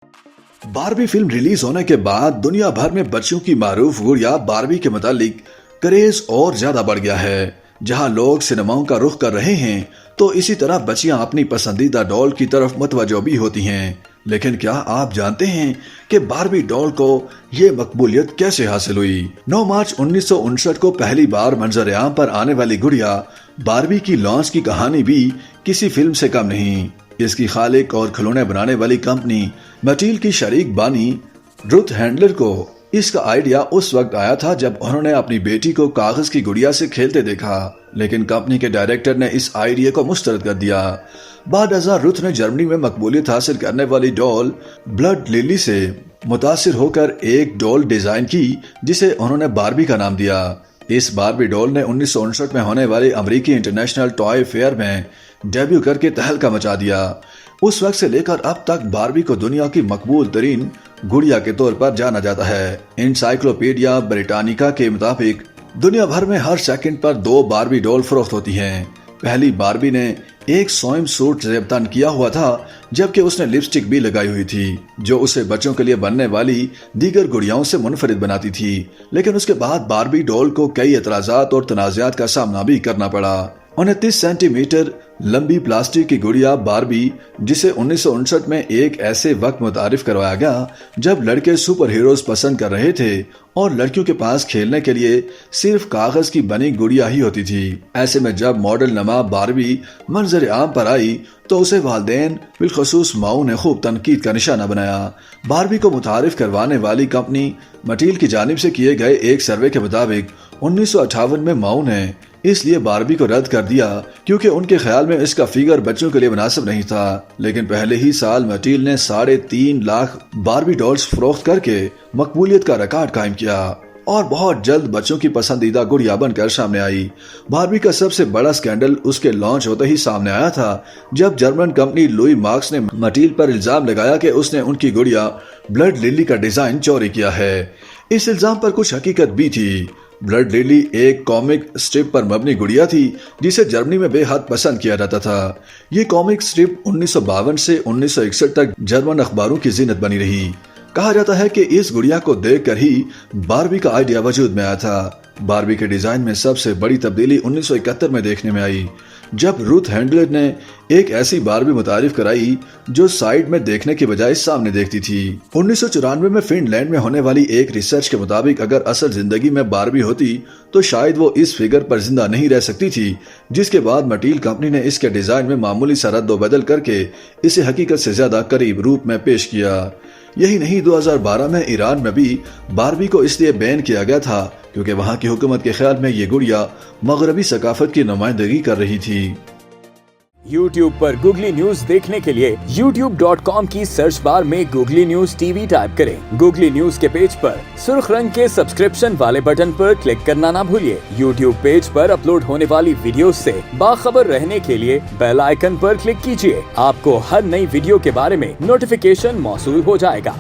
Barbie film release होने के बाद दुनिया भर में बच्चों की मारूफ गुड़िया बारबी के मुतालिक क्रेज और ज्यादा बढ़ गया है। जहां लोग सिनेमाओं का रुख कर रहे हैं तो इसी तरह बच्चियां अपनी पसंदीदा डॉल की तरफ मुतवज्जो भी होती हैं। लेकिन क्या आप जानते हैं कि बारबी डॉल को ये मकबूलियत कैसे हासिल हुई? 9 मार्च 1959 को पहली बार मंजर-ए-आम पर आने वाली गुड़िया बारबी की लॉन्च की कहानी भी किसी फिल्म से कम नहीं। इसकी खालिक और खिलौने बनाने वाली कंपनी मैटेल की शरीक बानी रुथ हैंडलर को इसका आइडिया उस वक्त आया था जब उन्होंने अपनी बेटी को कागज की गुड़िया से खेलते देखा, लेकिन कंपनी के डायरेक्टर ने इस आइडिया को मुस्तरद कर दिया। बाद अज़ां रुथ ने जर्मनी में मकबूलियत हासिल करने वाली डॉल ब्लड लिली से मुतासिर होकर एक डॉल डिजाइन की जिसे उन्होंने बारबी का नाम दिया। इस बारबी डॉल ने 1959 में होने वाले अमेरिकी इंटरनेशनल टॉय फेयर में डेब्यू करके तहलका मचा दिया। उस वक्त से लेकर अब तक बारबी को दुनिया की मकबूल तरीन गुड़िया के तौर पर जाना जाता है। एनसाइक्लोपीडिया ब्रिटानिका के मुताबिक दुनिया भर में हर सेकंड पर 2 बारबी डॉल फरोख्त होती हैं। पहली बारबी ने एक स्वयं सूट जेबतन किया हुआ था, जबकि उसने लिपस्टिक भी लगाई हुई थी जो उसे बच्चों के लिए बनने वाली दीगर गुड़ियाओं से मुनफरिद बनाती थी। लेकिन उसके बाद बारबी डॉल को कई एतराजात और तनाज़ात का सामना भी करना पड़ा। 29 सेंटीमीटर लंबी प्लास्टिक की गुड़िया बारबी, जिसे 1959 में एक ऐसे वक्त मुतारिफ करवाया गया जब लड़के सुपर हीरोज पसंद कर रहे थे और लड़कियों के पास खेलने के लिए सिर्फ कागज की बनी गुड़िया ही होती थी। ऐसे में जब मॉडल नमा बारबी मंजर आम पर आई तो उसे वालिदैन बिलखसूस माऊ ने खूब तनकीद का निशाना बनाया। बारबी को मुतारिफ करवाने वाली कंपनी मैटेल की जानिब से किए गए एक सर्वे के मुताबिक 1958 में माऊ ने इसलिए बारबी को रद्द कर दिया क्योंकि उनके ख्याल में इसका फिगर बच्चों के लिए मुनासिब नहीं था। लेकिन पहले ही साल मैटेल ने 3.5 लाख बारबी डॉल्स फरोख्त करके मकबूलियत का रिकॉर्ड कायम किया और बहुत जल्द बच्चों की पसंदीदा गुड़िया बनकर सामने आई। बारबी का सबसे बड़ा स्कैंडल उसके लॉन्च होते ही सामने आया था जब जर्मन कंपनी लुई मार्क्स ने मैटेल पर इल्जाम लगाया कि उसने उनकी गुड़िया ब्लड लिली का डिजाइन चोरी किया है। इस इल्जाम पर कुछ हकीकत भी थी। ब्लड लिली एक कॉमिक स्ट्रिप पर मबनी गुड़िया थी जिसे जर्मनी में बेहद पसंद किया जाता था। ये कॉमिक स्ट्रिप 1952 से 1961 तक जर्मन अखबारों की जीनत बनी रही। कहा जाता है कि इस गुड़िया को देखकर ही बारबी का आइडिया वजूद में आया था। बारबी के डिजाइन में सबसे बड़ी तब्दीली 1971 में देखने में आई जब रुथ हैंडलर ने एक ऐसी बारबी मुतारिफ कराई जो साइड में देखने के बजाय सामने देखती थी। 1994 में फिनलैंड में होने वाली एक रिसर्च के मुताबिक अगर असल जिंदगी में बारबी होती तो शायद वो इस फिगर पर जिंदा नहीं रह सकती थी, जिसके बाद मैटेल कंपनी ने इसके डिजाइन में मामूली सा रद्द-ओ-बदल करके इसे हकीकत से ज्यादा करीब रूप में पेश किया। यही नहीं, 2012 में ईरान में भी बारबी को इसलिए बैन किया गया था क्योंकि वहां की हुकूमत के ख्याल में ये गुड़िया मगरबी सकाफत की नुमाइंदगी कर रही थी। YouTube पर गूगली न्यूज देखने के लिए youtube.com की सर्च बार में गूगली न्यूज टीवी टाइप करें। गूगली न्यूज के पेज पर सुर्ख रंग के सब्सक्रिप्शन वाले बटन पर क्लिक करना ना भूलिए। YouTube पेज पर अपलोड होने वाली वीडियो से बाखबर रहने के लिए बेल आइकन पर क्लिक कीजिए। आपको हर नई वीडियो के बारे में नोटिफिकेशन मौसूल हो जाएगा।